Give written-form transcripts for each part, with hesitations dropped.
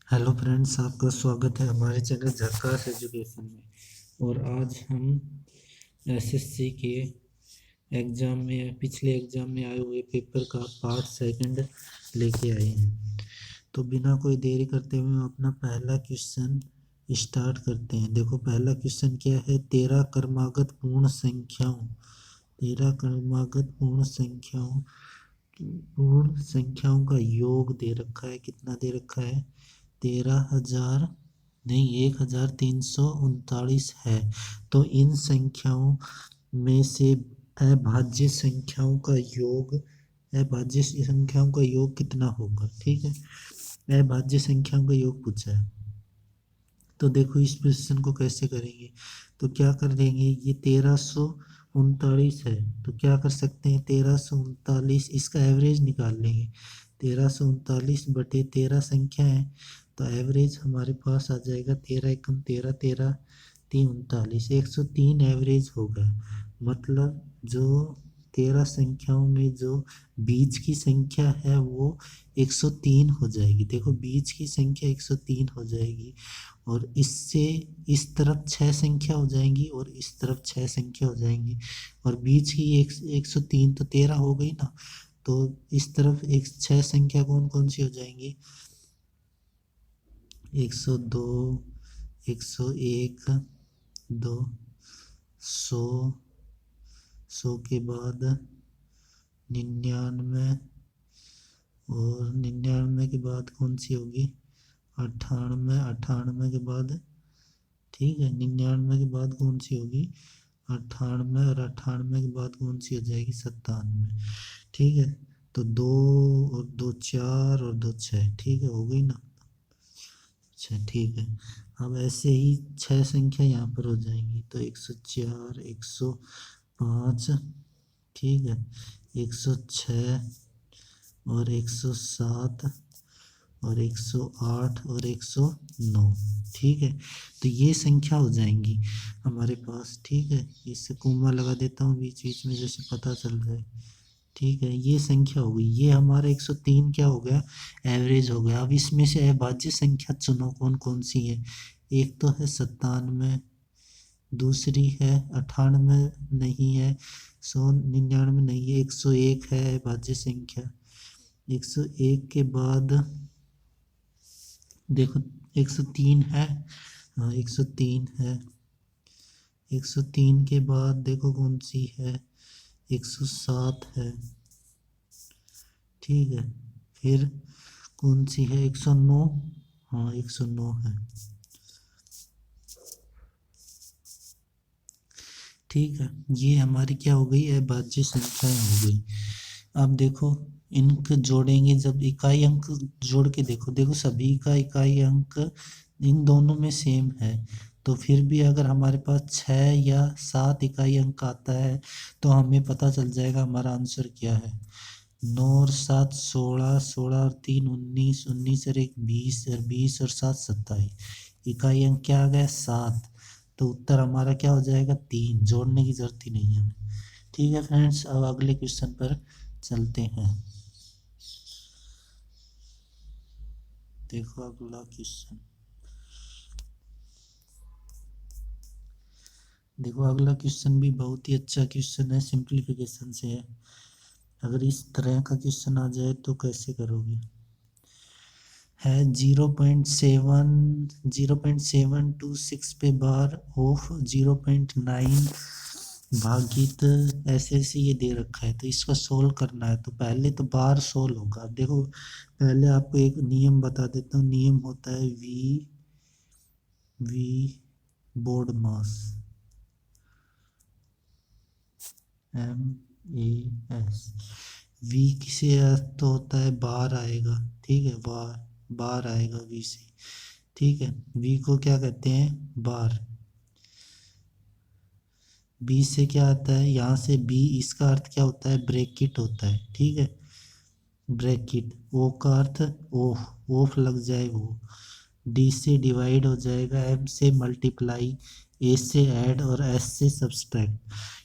Hello friends, आपका स्वागत है हमारे चैनल झक्कास एजुकेशन में। और आज हम एसएससी के एग्ज़ाम में पिछले एग्ज़ाम में आए हुए पेपर का पार्ट सेकंड लेके आए हैं। तो बिना कोई देरी करते हुए हम अपना पहला क्वेश्चन स्टार्ट करते हैं। देखो, पहला क्वेश्चन क्या है। 13 क्रमागत पूर्ण संख्याओं का योग दे रखा है। कितना दे रखा है? 13,000 नहीं, 1,339 है। तो इन संख्याओं में से अभाज्य संख्याओं का योग कितना होगा? ठीक है, अभाज्य संख्याओं का योग पूछा है। तो देखो, इस क्वेश्चन को कैसे करेंगे। तो क्या कर देंगे, ये 1339 है। तो क्या कर सकते हैं, 1339 इसका एवरेज निकाल लेंगे। 1339/13 संख्या है, तो एवरेज हमारे पास आ जाएगा 13 एकम 13, 13 3 39, 103 एवरेज होगा। मतलब जो 13 संख्याओं में जो बीच की संख्या है वो 103 हो जाएगी। देखो, बीच की संख्या 103 हो जाएगी, और इससे इस तरफ 6 संख्या हो जाएंगी और इस तरफ 6 संख्या हो जाएंगी, और बीच की 103 तो 13 हो गई ना। तो इस तरफ एक 6 संख्या कौन कौन सी हो जाएंगी? 102, 101, 2, 100, 100 के बाद 99, और 99 के बाद कौन सी होगी? 98, 98 के बाद, ठीक है, 99 के बाद कौन सी होगी? 98, और 98 के बाद कौन सी हो जाएगी? 97। ठीक है, तो 2 और 2 4 और 2 6, ठीक है, हो गई ना। अच्छा, ठीक है। अब ऐसे ही 6 संख्या यहाँ पर हो जाएंगी, तो 104, 105, ठीक है, 106 और 107 और 108 और 109, ठीक है। तो ये संख्या हो जाएंगी हमारे पास, ठीक है। इससे कोमा लगा देता हूँ बीच बीच में, जैसे पता चल जाए। ठीक है, ये संख्या हो गई। ये हमारा 103 क्या हो गया? एवरेज हो गया। अब इसमें से अभाज्य संख्या चुनो, कौन कौन सी है। एक तो है 97, दूसरी है 98, नहीं है। 199 नहीं है। 101 है अभाज्य संख्या। 101 के बाद देखो, 103 है। हाँ, 103 है। 103 के बाद देखो कौन सी है, 107 है, ठीक है। फिर कौन सी है? 109। हाँ, 109 है, ठीक है। ये हमारी क्या हो गई? अभाज्य संख्याएं हो गई। अब देखो, इनको जोड़ेंगे जब, इकाई अंक जोड़ के देखो, देखो सभी का इकाई अंक इन दोनों में सेम है। तो फिर भी अगर हमारे पास 6 या 7 इकाई अंक आता है, तो हमें पता चल जाएगा हमारा आंसर क्या है। 9 और 7 16, 16 और 3 19, 19 और 1 20, और 20 और 7 27। इकाई अंक क्या आ गया? 7। तो उत्तर हमारा क्या हो जाएगा? 3। जोड़ने की जरूरत ही नहीं है हमें। ठीक है फ्रेंड्स, अब अगले क्वेश्चन पर चलते हैं। देखो अगला क्वेश्चन, देखो अगला क्वेश्चन भी बहुत ही अच्छा क्वेश्चन है, सिंप्लीफिकेशन से है। अगर इस तरह का क्वेश्चन आ जाए तो कैसे करोगे? है 0.726 पे बार ऑफ 0.9 भागित ऐसे ऐसे ये दे रखा है। तो इसका सोल्व करना है, तो पहले तो बार सोल्व होगा। अब देखो, पहले आपको एक नियम बता देता हूँ। नियम होता है V BODMAS, MAS। V किसे तो होता है? बार आएगा, ठीक है, बार आएगा वी से, ठीक है। वी को क्या कहते हैं? बार। बी से क्या आता है? यहाँ से बी, इसका अर्थ क्या होता है? ब्रैकेट होता है, ठीक है, ब्रैकेट। ओ का अर्थ ऑफ, ऑफ लग जाए वो। डी से डिवाइड हो जाएगा, एम से मल्टीप्लाई, ए से ऐड, और एस से सब्सट्रैक्ट,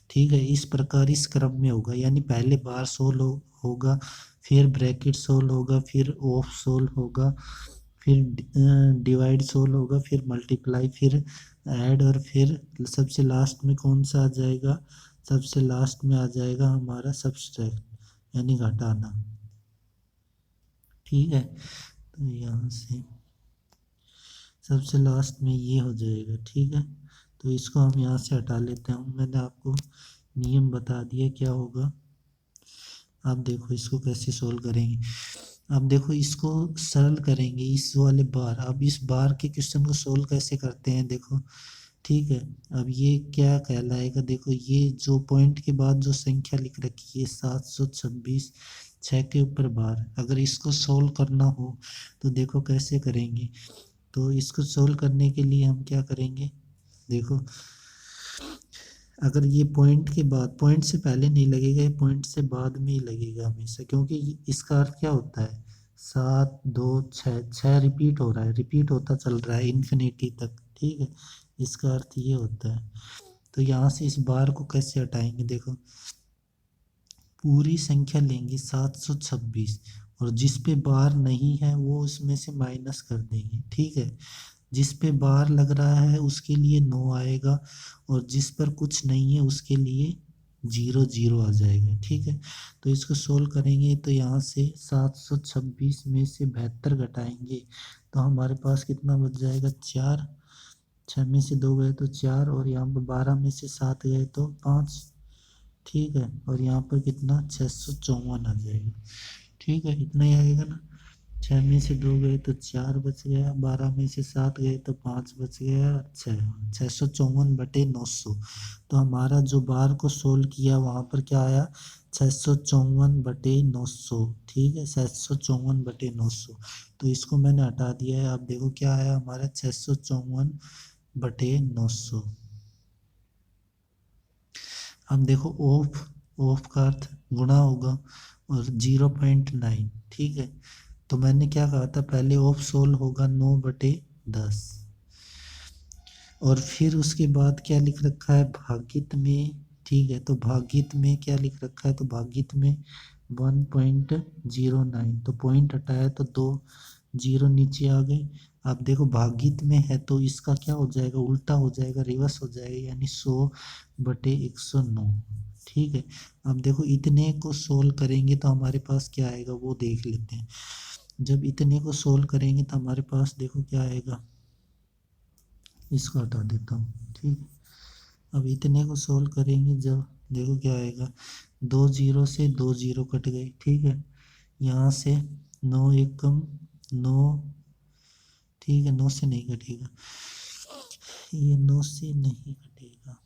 ठीक है। इस प्रकार इस क्रम में होगा, यानी पहले बार सोल्व होगा, फिर ब्रैकेट सोल्व होगा, फिर ऑफ सोल्व होगा, फिर डिवाइड सोल्व होगा, फिर मल्टीप्लाई, फिर ऐड, और फिर सबसे लास्ट में कौन सा आ जाएगा, सबसे लास्ट में आ जाएगा हमारा सब्सट्रैक्ट यानी घटाना। ठीक है, तो यहाँ से सबसे लास्ट में ये हो जाएगा। ठीक है, तो इसको हम यहाँ से हटा लेते हैं। मैंने आपको नियम बता दिया क्या होगा। आप देखो इसको कैसे सोल्व करेंगे। अब देखो इसको सरल करेंगे इस वाले बार। अब इस बार के क्वेश्चन को सोल्व कैसे करते हैं देखो। ठीक है, अब ये क्या कहलाएगा, देखो ये जो पॉइंट के बाद जो संख्या लिख रखी है 726, 6 के ऊपर बार, अगर इसको सोल्व करना हो तो देखो कैसे करेंगे। तो इसको सोल्व करने के लिए हम क्या करेंगे, देखो अगर ये पॉइंट के बाद, पॉइंट से पहले नहीं लगेगा, ये पॉइंट से बाद में ही लगेगा हमेशा, क्योंकि इसका अर्थ क्या होता है, 7 2 6, 6 रिपीट हो रहा है, रिपीट होता चल रहा है इन्फिनिटी तक। ठीक है, इसका अर्थ ये होता है। तो यहाँ से इस बार को कैसे हटाएंगे, देखो पूरी संख्या लेंगे 726, और जिस पे बार नहीं है वो उसमें से माइनस कर देंगे। ठीक है, जिस पे बार लग रहा है उसके लिए 9 आएगा, और जिस पर कुछ नहीं है उसके लिए 0 0 आ जाएगा। ठीक है, तो इसको सोल्व करेंगे तो यहाँ से 726 में से 72 घटाएंगे तो हमारे पास कितना बच जाएगा, 4। 6 में से 2 गए तो 4, और यहाँ पर 12 में से 7 गए तो 5। ठीक है, और यहाँ पर कितना 654 आ जाएगा। ठीक है, इतना ही आएगा ना। 6 में से 2 गए तो 4 बच गया, 12 में से 7 गए तो 5 बच गया, 654/900। तो हमारा जो बार को सोल्व किया वहाँ पर क्या आया, 654/900। ठीक है, 654/900। तो इसको मैंने हटा दिया है। अब देखो क्या आया हमारा, 654/900। अब देखो ऑफ, ऑफ का अर्थ गुणा होगा, और 0.9। ठीक है, तो मैंने क्या कहा था पहले, ऑफ सोल्व होगा 9/10, और फिर उसके बाद क्या लिख रखा है भागित में। ठीक है, तो भागित में क्या लिख रखा है, तो भागित में 1.09, तो पॉइंट हटाया तो 2 जीरो नीचे आ गए। अब देखो भागित में है तो इसका क्या हो जाएगा, उल्टा हो जाएगा, रिवर्स हो जाएगा, यानी 100/109। ठीक है, अब देखो इतने को सोल्व करेंगे तो हमारे पास क्या आएगा वो देख लेते हैं। जब इतने को सोल्व करेंगे तो हमारे पास देखो क्या आएगा, इसको हटा देता हूँ। ठीक है, अब इतने को सोल्व करेंगे जब, देखो क्या आएगा, 2 जीरो से 2 जीरो कट गए। ठीक है, यहाँ से 9 एक कम 9। ठीक है, 9 से नहीं कटेगा, ये 9 से नहीं कटेगा।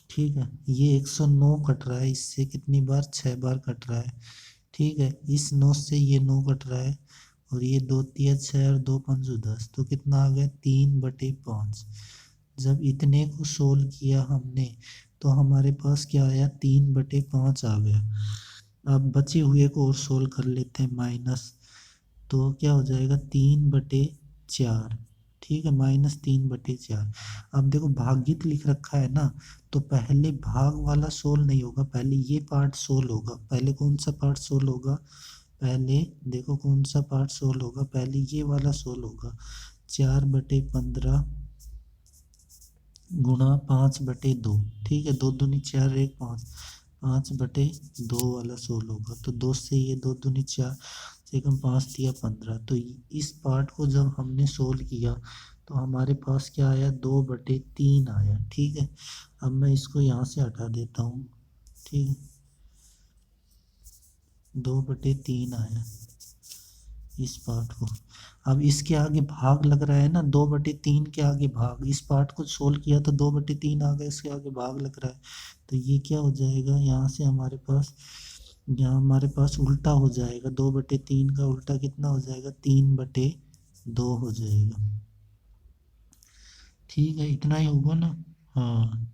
ठीक है, ये 109 कट रहा है, इससे कितनी बार, 6 बार कट रहा है। ठीक है, इस 9 से ये 9 कट रहा है, और ये 2 तिया 6 और 2 पंजो 10, तो कितना आ गया 3/5। जब इतने को सोल्व किया हमने तो हमारे पास क्या आया, 3/5 आ गया। अब बचे हुए को और सोल्व कर लेते हैं, माइनस, तो क्या हो जाएगा 3/4। ठीक है, -3/4। अब देखो भागित लिख रखा है ना, तो पहले भाग वाला सोल्व नहीं होगा, पहले ये पार्ट सोल्व होगा। पहले कौन सा पार्ट सोल्व होगा, पहले देखो कौन सा पार्ट सोल्व होगा, पहले ये वाला सोल्व होगा। 4/15 गुणा 5/2। ठीक है, 2 दूनी 4 1 5, 5/2 वाला सोल्व होगा। तो 2 से ये 2 दूनी 4 से कम 5 दिया 15। तो इस पार्ट को जब हमने सोल्व किया तो हमारे पास क्या आया, 2/3 आया। ठीक है, अब मैं इसको यहाँ से हटा देता हूँ। ठीक है, 2/3 आया इस पार्ट को। अब इसके आगे भाग लग रहा है ना, 2/3 के आगे भाग, इस पार्ट को सोल्व किया तो 2/3 आ गया, इसके आगे भाग लग रहा है, तो ये क्या हो जाएगा, यहाँ से हमारे पास, यहाँ हमारे पास उल्टा हो जाएगा, 2/3 का उल्टा कितना हो जाएगा, 3/2 हो जाएगा। ठीक है, इतना ही होगा ना। हाँ,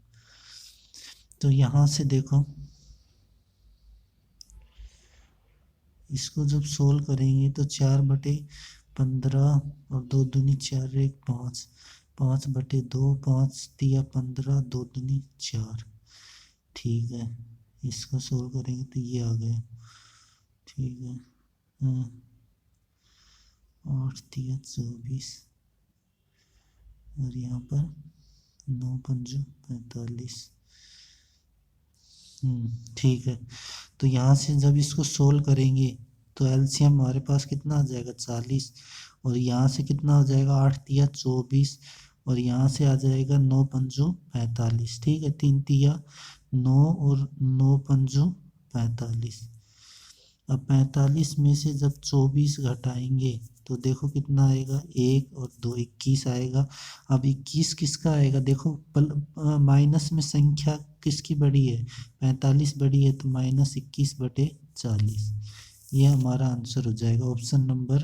तो यहाँ से देखो इसको जब सोल्व करेंगे तो 4/15, और 2 दूनी 4 1 5, 5/2, 5 तिया 15, 2 दूनी 4। ठीक है, इसको सोल्व करेंगे तो ये आ गया। ठीक है, हाँ, 8 तिया 24 और यहाँ पर 9 पंजो 45। ठीक है। तो यहाँ से जब इसको सोल्व करेंगे तो एलसीएम हमारे पास कितना आ जाएगा 40 और यहाँ से कितना आ जाएगा 8 तिया 24 और यहाँ से आ जाएगा 9 पंजो 45। ठीक है, 3 तिया 9 और 9 पंजो 45। अब 45 में से जब 24 घटाएंगे तो देखो कितना आएगा 1 और 2 21 आएगा। अब 21 किसका आएगा देखो माइनस में संख्या किसकी बड़ी है 45 बड़ी है तो -21/40। ये हमारा आंसर हो जाएगा। ऑप्शन नंबर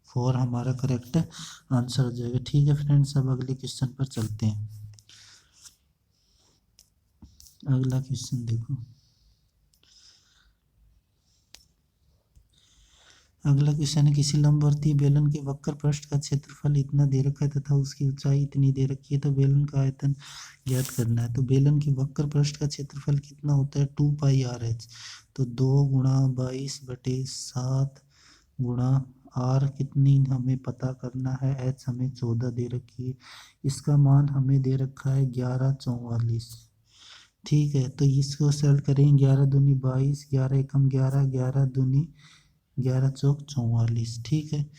4 हमारा करेक्ट आंसर हो जाएगा। ठीक है फ्रेंड्स, अब अगले क्वेश्चन पर चलते हैं। अगला क्वेश्चन देखो। अगला क्वेश्चन है किसी लंबवर्तीय बेलन के वक्र पृष्ठ का क्षेत्रफल इतना दे रखा है तथा उसकी ऊंचाई इतनी दे रखी है तो बेलन का आयतन ज्ञात करना है। तो बेलन के वक्र पृष्ठ का क्षेत्रफल कितना होता है 2πRh। तो 2 गुणा 22/7 गुणा r कितनी हमें पता करना है, h हमें 14 दे रखी है, इसका मान हमें दे रखा है 1144। ठीक है, तो इसको सॉल्व करें 11 दूनी 22, 11 एकम 11, 11 दूनी 11 चौक 44। ठीक है,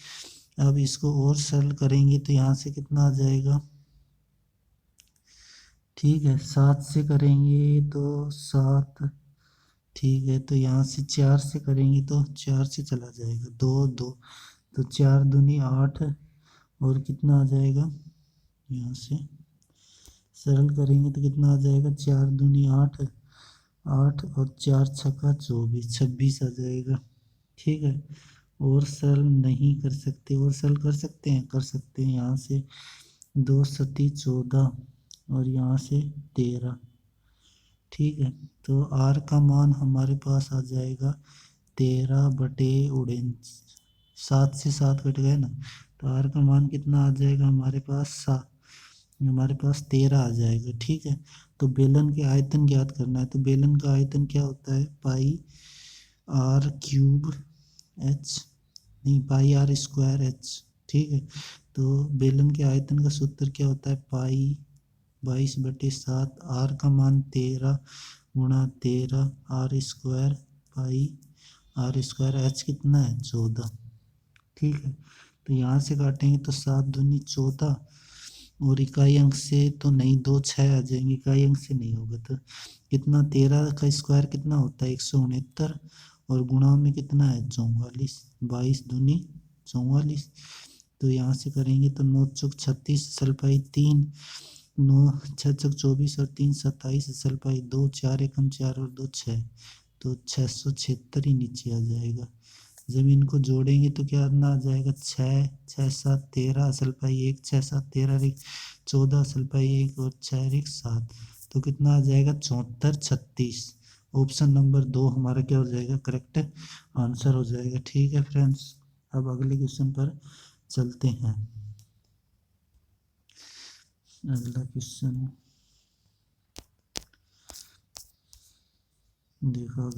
अब इसको और सरल करेंगे तो यहाँ से कितना आ जाएगा। ठीक है, 7 से करेंगे तो 7। ठीक है, तो यहाँ से 4 से करेंगे तो 4 से चला जाएगा 2 2, तो 4 दूनी 8 और कितना आ जाएगा, यहाँ से सरल करेंगे तो कितना आ जाएगा 4 दूनी 8 8 और 4 छक्का 24 26 आ जाएगा। ठीक है, और सरल नहीं कर सकते, और सरल कर सकते हैं यहाँ से 2 सती 14 और यहाँ से 13। ठीक है, तो r का मान हमारे पास आ जाएगा 13/49। 7 से 7 कट गए ना, तो r का मान कितना आ जाएगा हमारे पास 13 आ जाएगा। ठीक है, तो बेलन के आयतन ज्ञात करना है। तो बेलन का आयतन क्या होता है πr³ h, नहीं πr²h। ठीक है, तो बेलन के आयतन का सूत्र क्या होता है पाई 22/7, r का मान 13 गुणा 13 r² पाई r², h कितना है 14। ठीक है, तो यहाँ से काटेंगे तो 7 दूनी 14 और इकाई अंक से तो नहीं, 2 6 आ जाएंगे, इकाई अंक से नहीं होगा तो कितना 13 का स्क्वायर कितना होता है 169 और गुणा में कितना है 44, 22 दूनी 44। तो यहाँ से करेंगे तो 9 चौक 36 सलपाई 3, 9 6 चौक 24 और 3 27 सलपाई 2, 4 एकम 4 और 2 6, तो 676 ही नीचे आ जाएगा। जब इनको जोड़ेंगे तो क्या करना आ जाएगा 6 6 7 13 सलपाई 1, 6 7 13 रिक 14 सलपाई 1 और 6 रिक 7, तो कितना आ जाएगा 74 36। ऑप्शन नंबर 2 हमारा क्या हो जाएगा करेक्ट आंसर हो जाएगा। ठीक है फ्रेंड्स, अब अगले क्वेश्चन पर चलते हैं। अगला क्वेश्चन देखो।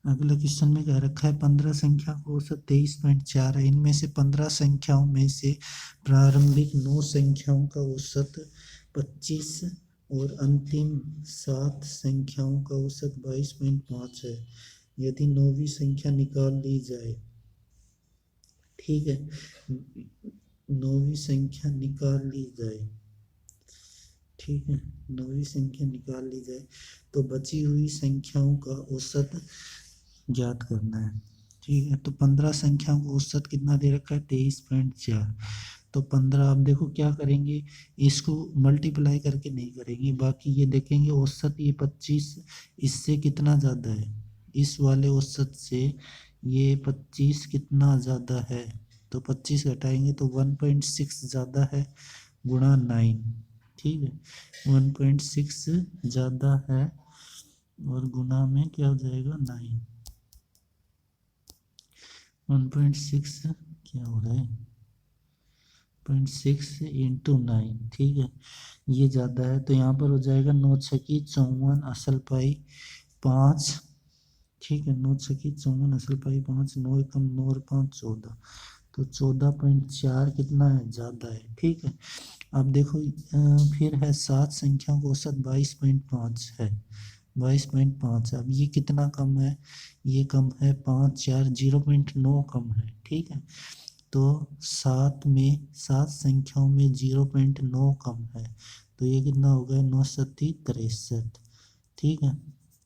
अगला क्वेश्चन में क्या रखा है 15 संख्या को औसत 23.4 है। इनमें से 15 संख्याओं में से प्रारंभिक 9 संख्याओं का औसत 25 और अंतिम 7 संख्याओं का औसत 22.5 है। यदि 9वीं संख्या निकाल ली जाए। ठीक है, 9वीं संख्या निकाल ली जाए। ठीक है, 9वीं संख्या निकाल ली जाए तो बची हुई संख्याओं का औसत ज्ञात करना है। ठीक है, तो 15 संख्याओं को औसत कितना दे रखा है 23.4। तो 15 आप देखो क्या करेंगे, इसको मल्टीप्लाई करके नहीं करेंगे, बाकी ये देखेंगे औसत ये 25 इससे कितना ज़्यादा है, इस वाले औसत से ये 25 कितना ज़्यादा है, तो 25 घटाएंगे तो 1.6 ज़्यादा है गुणा 9। ठीक है, 1.6 ज़्यादा है और गुणा में क्या हो जाएगा 9। 1.6 क्या हो रहा है 0.6 इंटू 9। ठीक है, ये ज़्यादा है तो यहाँ पर हो जाएगा 9 छकी 54 असल पाई 5 ठीक है, 9 छक्की 54, असल पाई 5, 9 एकम 9 और 5 14, तो 14.4 कितना है, ज़्यादा है। ठीक है, अब देखो फिर है 7 संख्याओं का औसत 22.5 है, 22.5। अब ये कितना कम है, ये कम है 5 4 0.9 कम है। ठीक है, तो 7 संख्याओं में 0.9 कम है, तो ये कितना हो गया, 9 सत्ती 63। ठीक है,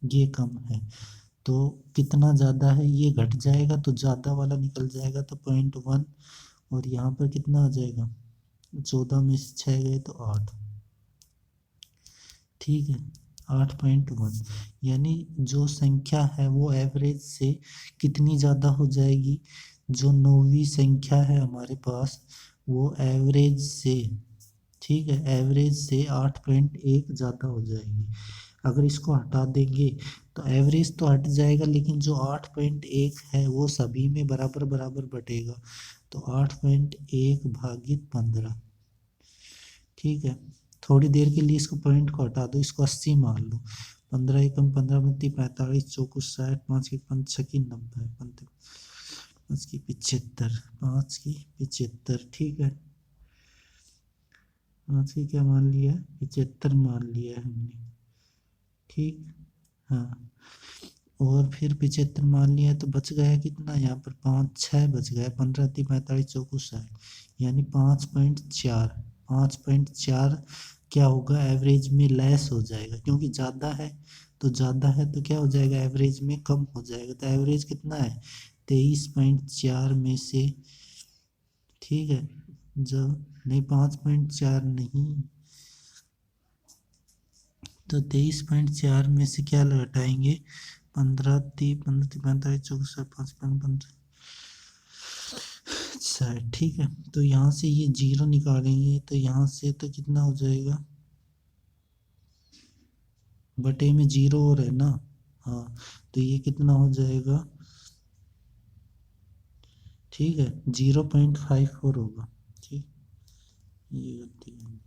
ये कम है। तो कितना ज़्यादा है, ये घट जाएगा तो ज़्यादा वाला निकल जाएगा, तो 0.1। और यहाँ पर कितना आ जाएगा, 14 में से 6 गए तो 8। ठीक है, 8.1, यानी जो संख्या है वो एवरेज से कितनी ज़्यादा हो जाएगी, जो 9वीं संख्या है हमारे पास वो एवरेज से, ठीक है, एवरेज से 8.1 ज़्यादा हो जाएगी। अगर इसको हटा देंगे तो एवरेज तो हट जाएगा, लेकिन जो 8.1 है वो सभी में बराबर बराबर बटेगा, तो 8.1 भागित 15। ठीक है, थोड़ी देर के लिए इसको पॉइंट को हटा दो, इसको 80 मान लो। 15 एकम 15 बत्ती 45 चौकुस 60, 5 की 5 छक्की 90, 5 की 75, 5 की 75। ठीक है, 5 की क्या मान लिया है, 75 मान लिया है हमने। ठीक, हाँ, और फिर 75 मान लिया तो बच गया कितना, यहाँ पर 5 6 बच गया, 15 ती 45 चौकुस 60, यानी 5.4। 5.4 क्या होगा, एवरेज में लेस हो जाएगा, क्योंकि ज़्यादा है तो ज़्यादा है तो क्या हो जाएगा, एवरेज में कम हो जाएगा। तो एवरेज कितना है, 23.4 में से, ठीक है, जब नहीं 5.4 नहीं, तो 23.4 में से क्या घटाएंगे, 15 ती 45 चौकुस 5 15। अच्छा, ठीक है, तो यहाँ से ये 0 निकालेंगे तो यहाँ से तो कितना हो जाएगा, बटे में 0 और है ना, हाँ, तो ये कितना हो जाएगा, ठीक है, 0.54 होगा। ठीक, ये गलती है,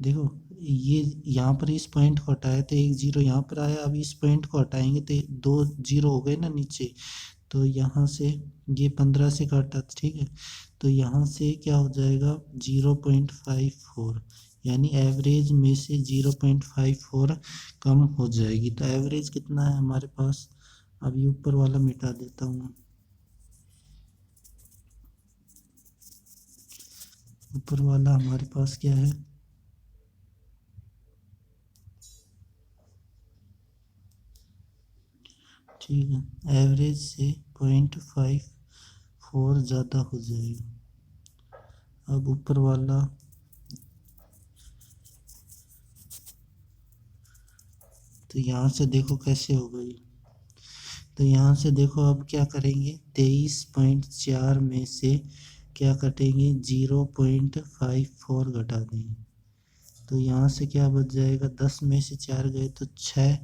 देखो ये यहाँ पर इस पॉइंट को हटाया तो एक 0 यहाँ पर आया, अब इस पॉइंट को हटाएंगे तो 2 0 हो गए ना नीचे, तो यहाँ से ये 15 से काटा, ठीक है, तो यहाँ से क्या हो जाएगा, 0.54, यानी एवरेज में से 0.54 कम हो जाएगी। तो एवरेज कितना है हमारे पास, अभी ऊपर वाला मिटा देता हूँ, ऊपर वाला हमारे पास क्या है, ठीक है, एवरेज से 0.54 ज़्यादा हो जाएगा। अब ऊपर वाला, तो यहाँ से देखो कैसे हो गई, तो यहाँ से देखो अब क्या करेंगे, 23.4 में से क्या कटेंगे, 0.54 घटा देंगे, तो यहाँ से क्या बच जाएगा, 10 में से 4 गए तो 6,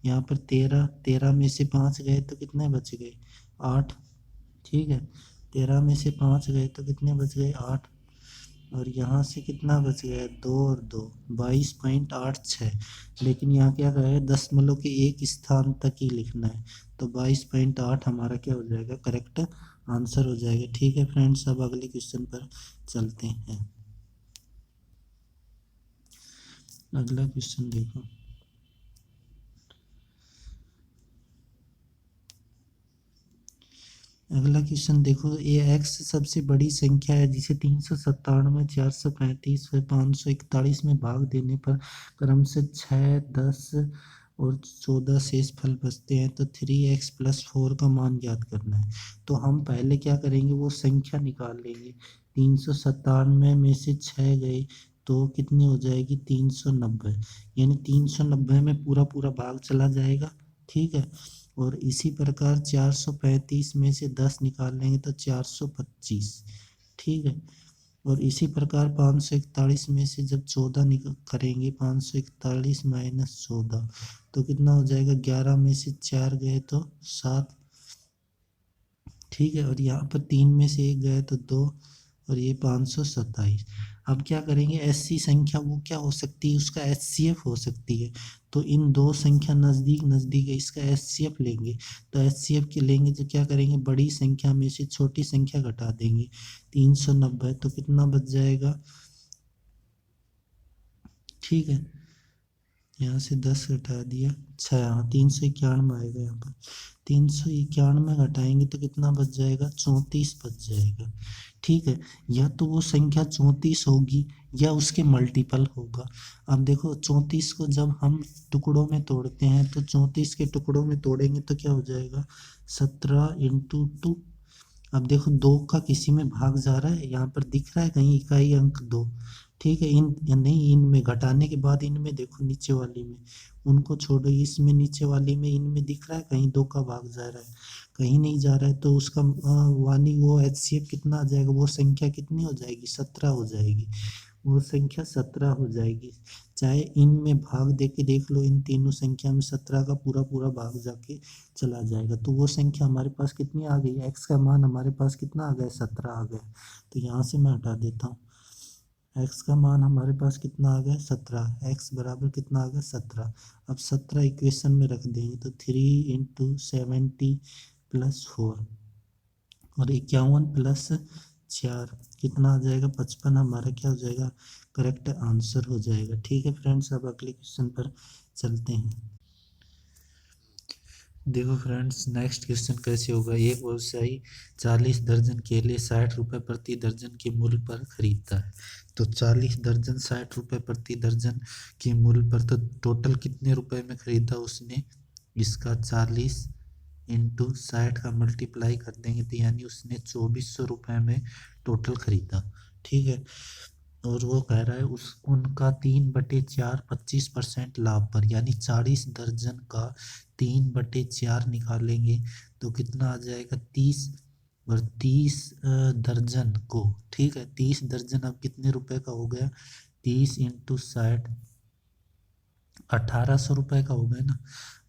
यहाँ पर 13, 13 में से 5 गए तो कितने बच गए, 8। ठीक है, 13 में से 5 गए तो कितने बच गए, 8, और यहाँ से कितना बच गया, 2 और 2, 22.86। लेकिन यहाँ क्या कहा है, दशमलव के एक स्थान तक ही लिखना है, तो 22.8 हमारा क्या हो जाएगा, करेक्ट आंसर हो जाएगा। ठीक है फ्रेंड्स, अब अगले क्वेश्चन पर चलते हैं। अगला क्वेश्चन देखो, अगला क्वेश्चन देखो, ये एक्स सबसे बड़ी संख्या है जिसे 397, 435 व 541 में भाग देने पर क्रम से 6, 10 और 14 शेष फल बचते हैं, तो 3x+4 का मान ज्ञात करना है। तो हम पहले क्या करेंगे, वो संख्या निकाल लेंगे। 397 में से 6 गए तो कितनी हो जाएगी, 390, यानी 390 में पूरा पूरा भाग चला जाएगा। ठीक है, और इसी प्रकार 435 में से 10 निकाल लेंगे तो 425। ठीक है, और इसी प्रकार 541 में से जब 14 निकल करेंगे, 541 माइनस 14, तो कितना हो जाएगा, 11 में से 4 गए तो 7। ठीक है, और यहाँ पर 3 में से 1 गए तो 2, और ये 527। अब क्या करेंगे, ऐसी संख्या वो क्या हो सकती है, उसका एचसीएफ हो सकती है। तो इन दो संख्या नज़दीक नज़दीक है, इसका एचसीएफ लेंगे। तो एचसीएफ के लेंगे तो क्या करेंगे, बड़ी संख्या में से छोटी संख्या घटा देंगे। 390 तो कितना बच जाएगा, ठीक है, यहाँ से 10 घटा दिया, 6, हाँ 391 आएगा यहाँ पर। 391 घटाएंगे तो कितना बच जाएगा, 34 बच जाएगा, ठीक है। या तो वो संख्या 34 होगी या उसके मल्टीपल होगा। अब देखो 34 को जब हम टुकड़ों में तोड़ते हैं तो 34 के टुकड़ों में तोड़ेंगे तो क्या हो जाएगा, 17 × 2। अब देखो दो का किसी में भाग जा रहा है, यहाँ पर दिख रहा है कहीं इकाई अंक 2, ठीक है। इन नहीं, इनमें घटाने के बाद इनमें देखो नीचे वाली में, उनको छोड़ो, इसमें नीचे वाली में इनमें दिख रहा है कहीं 2 का भाग जा रहा है, कहीं नहीं जा रहा है। तो उसका वानी वो एचसीएफ कितना आ जाएगा, वो संख्या कितनी हो जाएगी, 17 हो जाएगी, वो संख्या 17 हो जाएगी। चाहे इनमें भाग दे के देख लो, इन तीनों संख्या में 17 का पूरा पूरा भाग जाके चला जाएगा। तो वो संख्या हमारे पास कितनी आ गई, एक्स का मान हमारे पास कितना आ गया, 17 आ गया। तो यहाँ से मैं हटा देता हूँ, एक्स का मान हमारे पास कितना आ गया, 17, एक्स बराबर कितना आ गया, 17। अब 17 इक्वेशन में रख देंगे तो 3 × 70 + 4 और 51 + 4 कितना आ जाएगा, 55 हमारा क्या हो जाएगा, करेक्ट आंसर हो जाएगा। ठीक है फ्रेंड्स, अब अगले क्वेश्चन पर चलते हैं। देखो फ्रेंड्स, नेक्स्ट क्वेश्चन कैसे होगा, एक व्यवसायी 40 दर्जन केले 60 रुपये प्रति दर्जन के मूल्य पर खरीदता है। तो 40 दर्जन 60 रुपये प्रति दर्जन के मूल्य पर, तो टोटल कितने रुपए में खरीदा उसने, इसका 40 × 60 का मल्टीप्लाई कर देंगे तो यानी उसने 2400 रुपये में टोटल खरीदा, ठीक है। और वो कह रहा है उस उनका 3/4 25% लाभ पर, यानी 40 दर्जन का 3/4 निकालेंगे तो कितना आ जाएगा, 30। और 30 दर्जन को, ठीक है, 30 दर्जन अब कितने रुपए का हो गया, 30 × 60 1800 रुपये का हो गया ना,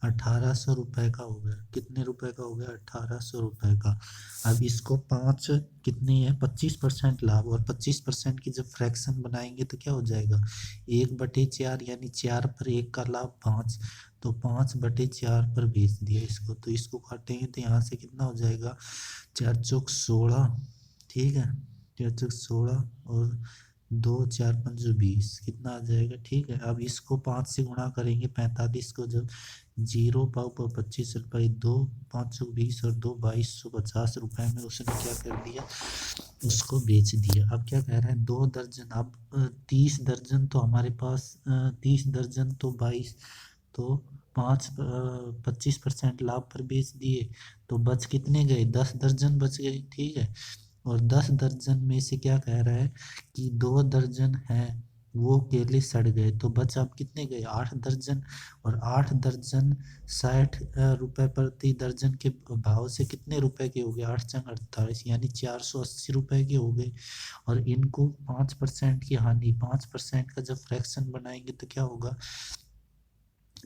1800 रुपये का हो गया, कितने रुपए का हो गया, 1800 रुपये का। अब इसको 5 कितनी है, 25% लाभ, और 25% की जब फ्रैक्शन बनाएंगे तो क्या हो जाएगा, 1/4 यानी 4 पर 1 का लाभ 5, तो 5/4 पर बेच दिया इसको। तो इसको काटेंगे तो यहाँ से कितना हो जाएगा, 4 चौक 16, ठीक है, 4 चौक 16 और 2 4 5 20 कितना आ जाएगा, ठीक है। अब इसको 5 से गुणा करेंगे, 45 को जब 0 पाव पर 25 रुपये, 2 5 20 और 2 2250 रुपये में उसने क्या कर दिया, उसको बेच दिया। अब क्या कह रहा है, 2 दर्जन, अब 30 दर्जन तो हमारे पास 30 दर्जन तो 22, तो 25% लाभ पर बेच दिए, तो बच कितने गए, 10 दर्जन बच गए, ठीक है। और 10 दर्जन में से क्या कह रहा है कि 2 दर्जन है वो केले सड़ गए, तो बच अब कितने गए, 8 दर्जन। और 8 दर्जन 60 रुपये प्रति दर्जन के भाव से कितने रुपए के हो गए, 8 × 48 यानी 480 रुपये के हो गए। और इनको 5% की हानि, 5% का जब फ्रैक्शन बनाएंगे तो क्या होगा,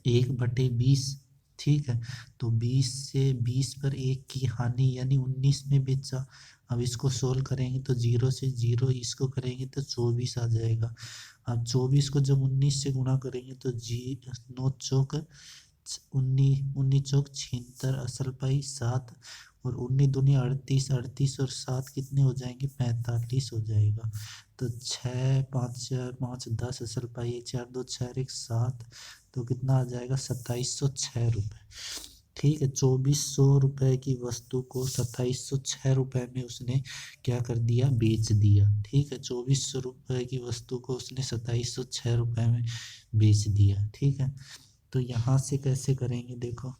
1/20, ठीक है। तो 20 से 20 पर 1 की हानि यानी 19 में बेचा। अब इसको सोल्व करेंगे तो 0 से 0 इसको करेंगे तो 24 आ जाएगा। अब 24 को जब 19 से गुणा करेंगे तो 9 चौक 19, 19 चौक 76, असल पाई 7 और 19 दूनी 38, 38 और 7 कितने हो जाएंगे, 45 हो जाएगा। तो 6 5 4 5 10, असल पाई 1 4 2 6 1 7, तो कितना आ जाएगा, 2706 रुपये, ठीक है। 2400 रुपये की वस्तु को 2706 रुपये में उसने क्या कर दिया, बेच दिया, ठीक है। 2400 रुपये की वस्तु को उसने 2706 रुपये में बेच दिया, ठीक है। तो यहाँ से कैसे करेंगे, देखो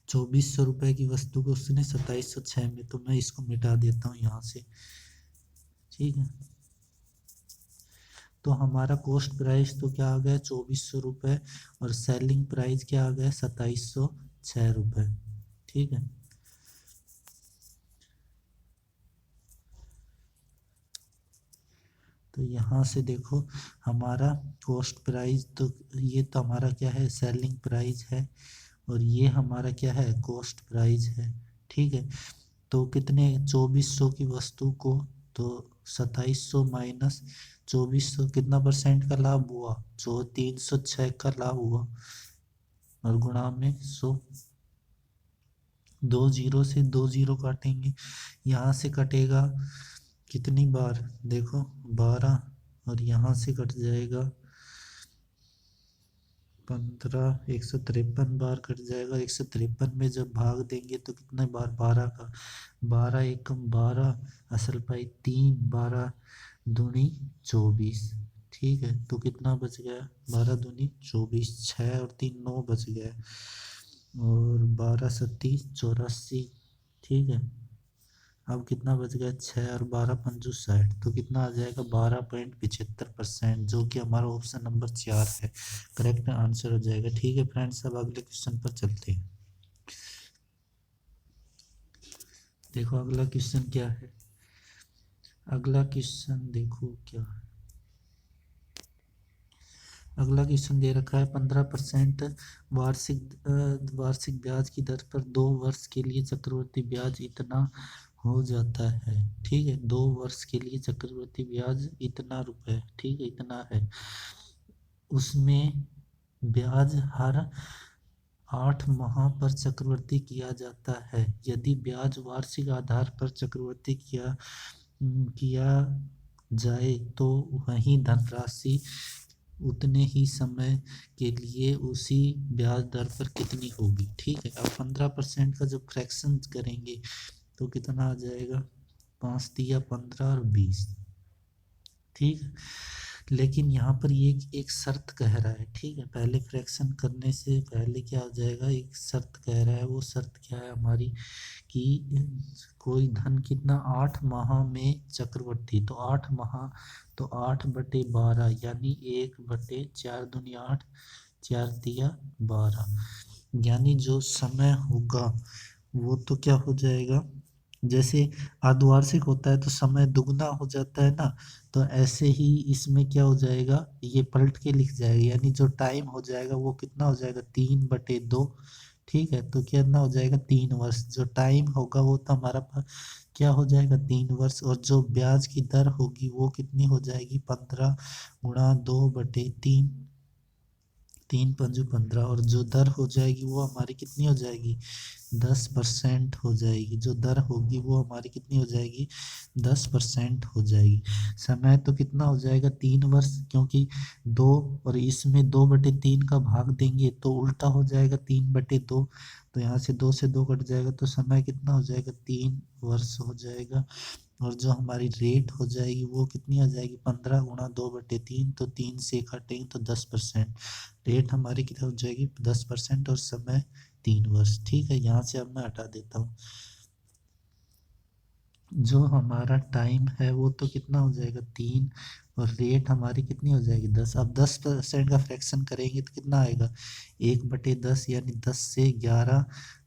2400 रुपये की वस्तु को उसने 2706 में, तो मैं इसको मिटा देता हूँ यहाँ से, ठीक है। तो हमारा कॉस्ट प्राइस तो क्या आ गया, 2400 रुपये, और सेलिंग प्राइस क्या आ गया, 2706 रुपये, ठीक है। तो यहाँ से देखो हमारा कॉस्ट प्राइस, तो ये तो हमारा क्या है, सेलिंग प्राइस है, और ये हमारा क्या है, कॉस्ट प्राइस है, ठीक है। तो कितने, 2400 की वस्तु को तो 2700 माइनस 2400 कितना परसेंट का लाभ हुआ? जो 306 का लाभ हुआ और गुणा में 100। 2 जीरो से 2 जीरो काटेंगे, यहाँ से कटेगा कितनी बार देखो 12, और यहाँ से कट जाएगा 15, 153 बार कट जाएगा। 153 में जब भाग देंगे तो कितने बार? 12 का 12 एकम 12, असल पाई 3, 12 दूनी 24। ठीक है, तो कितना बच गया? 12 दूनी 24, 6 और 3 9 बच गया, और 12 सत्ती 84। ठीक है, अब कितना बच गया? 6 और 12 पंजू 60, तो कितना आ जाएगा? 12.75%, जो कि हमारा ऑप्शन नंबर 4 है, करेक्ट आंसर हो जाएगा। ठीक है फ्रेंड्स, अब अगले क्वेश्चन पर चलते हैं। देखो अगला क्वेश्चन क्या है। अगला क्वेश्चन देखो क्या है। अगला क्वेश्चन दे रखा है 15% वार्षिक ब्याज की दर पर 2 वर्ष के लिए चक्रवृद्धि ब्याज इतना हो जाता है। ठीक है, 2 वर्ष के लिए चक्रवृद्धि ब्याज इतना रुपए, ठीक है, इतना है। उसमें ब्याज हर 8 माह पर चक्रवृद्धि किया जाता है। यदि ब्याज वार्षिक आधार पर चक्रवृद्धि किया जाए तो वही धनराशि उतने ही समय के लिए उसी ब्याज दर पर कितनी होगी। ठीक है, अब 15% का जब फ्रैक्शन करेंगे तो कितना आ जाएगा? 5 तिया 15 और 20। ठीक है, लेकिन यहाँ पर ये एक शर्त कह रहा है। ठीक है, पहले फ्रैक्शन करने से पहले क्या हो जाएगा? एक शर्त कह रहा है। वो शर्त क्या है हमारी? कि कोई धन कितना 8 माह में चक्रवृद्धि, तो 8 माह तो 8/12 यानी 1/4 दूनी 8, 4 तिया 12, यानी जो समय होगा वो तो क्या हो जाएगा? जैसे अर्धवार्षिक होता है तो समय दुगना हो जाता है ना, तो ऐसे ही इसमें क्या हो जाएगा? ये पलट के लिख जाएगा, यानी जो टाइम हो जाएगा वो कितना हो जाएगा? 3/2। ठीक है, तो कितना हो जाएगा? 3 वर्ष। जो टाइम होगा वो तो हमारा क्या हो जाएगा? 3 वर्ष। और जो ब्याज की दर होगी वो कितनी हो जाएगी? 15 गुणा 2/3, 3 पंजू 15, और जो दर हो जाएगी वो हमारी कितनी हो जाएगी? 10% हो जाएगी। जो दर होगी वो हमारी कितनी हो जाएगी? 10% हो जाएगी। समय तो कितना हो जाएगा? 3 वर्ष, क्योंकि 2 और इसमें 2/3 का भाग देंगे तो उल्टा हो जाएगा 3/2, तो यहाँ से 2 से 2 कट जाएगा, तो समय कितना हो जाएगा? 3 वर्ष हो जाएगा। और जो हमारी रेट हो जाएगी वो कितनी आ जाएगी? 15 गुणा 2/3, तो 3 से काटेंगे तो 10%। रेट हमारी कितनी हो जाएगी? 10%, और समय 3 वर्ष। ठीक है, यहाँ से अब मैं हटा देता हूँ। जो हमारा टाइम है वो तो कितना हो जाएगा? 3, और रेट हमारी कितनी हो जाएगी? 10। अब 10% का फ्रैक्शन करेंगे तो कितना आएगा? 1/10, यानी 10 से 11,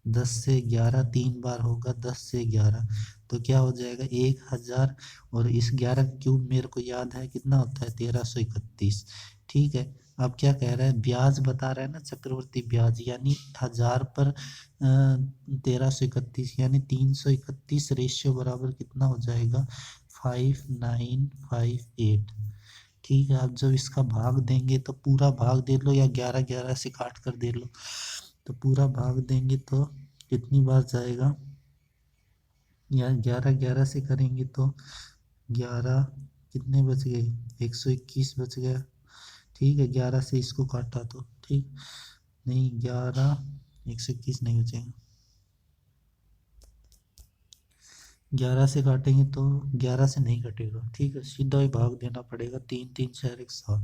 10 से 11 3 बार होगा, 10 से 11, तो क्या हो जाएगा? 1000, और इस 11 का क्यूब मेरे को याद है कितना होता है? 1331। ठीक है, अब क्या कह रहा है? ब्याज बता रहा है ना, चक्रवृद्धि ब्याज, यानी 1000 पर 1331, यानी 331 रेशियो बराबर कितना हो जाएगा? 5958। ठीक है, अब जब इसका भाग देंगे तो पूरा भाग दे लो या 11 11 से काट कर दे लो, तो पूरा भाग देंगे तो कितनी बार जाएगा? या 11 11 से करेंगे तो 11 कितने बच गए? 121 बच गया। ठीक है, 11 से इसको काटा तो ठीक नहीं, 11 121 नहीं बचेगा। 11 से काटेंगे तो 11 से नहीं कटेगा। ठीक है, सीधा ही भाग देना पड़ेगा। 3 3 4 1 7।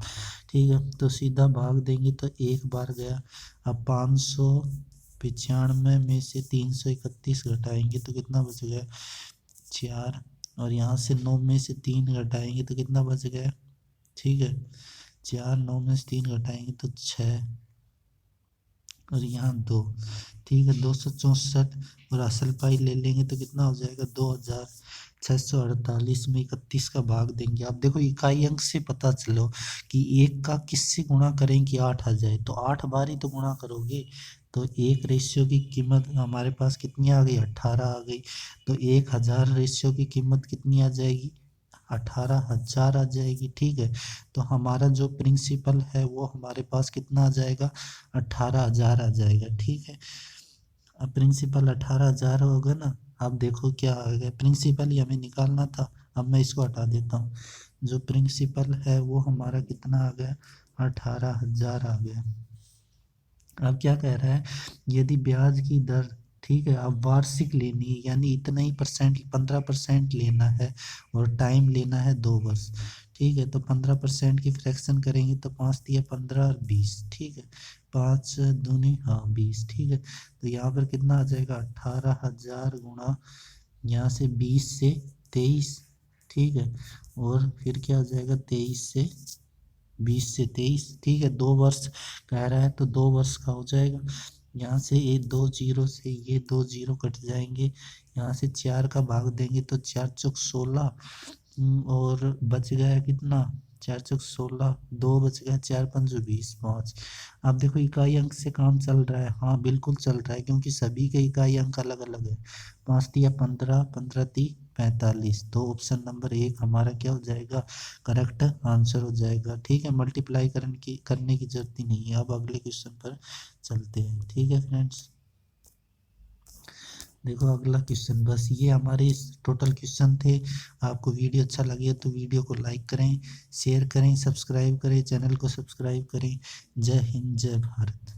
ठीक है, तो सीधा भाग देंगे तो एक बार गया। अब 595 में से 331 घटाएंगे तो कितना बच गया? 4, और यहाँ से 9 में से 3 घटाएंगे तो कितना बच गया? ठीक है, 4, 9 में से 3 घटाएंगे तो 6, और यहाँ 2। ठीक है, 264, और असल पाई ले लेंगे तो कितना हो जाएगा? 2648 में 31 का भाग देंगे। आप देखो इकाई अंक से पता चलो कि एक का किससे गुणा करें कि 8 आ जाए, तो 8 बार ही तो गुणा करोगे, तो 1 रेशियो की कीमत हमारे पास कितनी आ गई? 18 आ गई। तो 1000 रेशियो की कीमत कितनी आ जाएगी? 18,000 आ जाएगी। ठीक है, तो हमारा जो प्रिंसिपल है वो हमारे पास कितना आ जाएगा, 18,000 आ जाएगा। ठीक है, अब प्रिंसिपल 18,000 होगा ना। अब देखो क्या आ गया, प्रिंसिपल ही हमें निकालना था। अब मैं इसको हटा देता हूँ, जो प्रिंसिपल है वो हमारा कितना आ गया, 18,000 आ गया। अब क्या कह रहा है, यदि ब्याज की दर, ठीक है, अब वार्षिक लेनी है, यानी इतना ही परसेंट, 15% लेना है और टाइम लेना है 2 वर्ष। ठीक है, तो 15% की फ्रैक्शन करेंगे तो 5 दिया 15 और 20। ठीक है, 5 दूनी हाँ 20। ठीक है, तो यहाँ पर कितना आ जाएगा, 18,000 गुणा यहाँ से 20 से 23। ठीक है, और फिर क्या आ जाएगा, 23 से 20 से 23। ठीक है, 2 वर्ष कह रहा है तो 2 वर्ष का हो जाएगा। यहाँ से ये 2 जीरो से ये 2 जीरो कट जाएंगे, यहाँ से 4 का भाग देंगे तो 4 चौक 16, और बच गया कितना, 4 चौक 16, 2 बच गया, 4 पंजो 20, 5। अब देखो इकाई अंक से काम चल रहा है, हाँ बिल्कुल चल रहा है, क्योंकि सभी के इकाई अंक अलग अलग है। 5 दिया 15, 15 ती 45, तो ऑप्शन नंबर 1 हमारा क्या हो जाएगा, करेक्ट आंसर हो जाएगा। ठीक है, मल्टीप्लाई करने की जरूरत ही नहीं है। अब अगले क्वेश्चन पर चलते हैं। ठीक है फ्रेंड्स, देखो अगला क्वेश्चन, बस ये हमारे टोटल क्वेश्चन थे। आपको वीडियो अच्छा लगे तो वीडियो को लाइक करें, शेयर करें, सब्सक्राइब करें, चैनल को सब्सक्राइब करें। जय हिंद, जय भारत।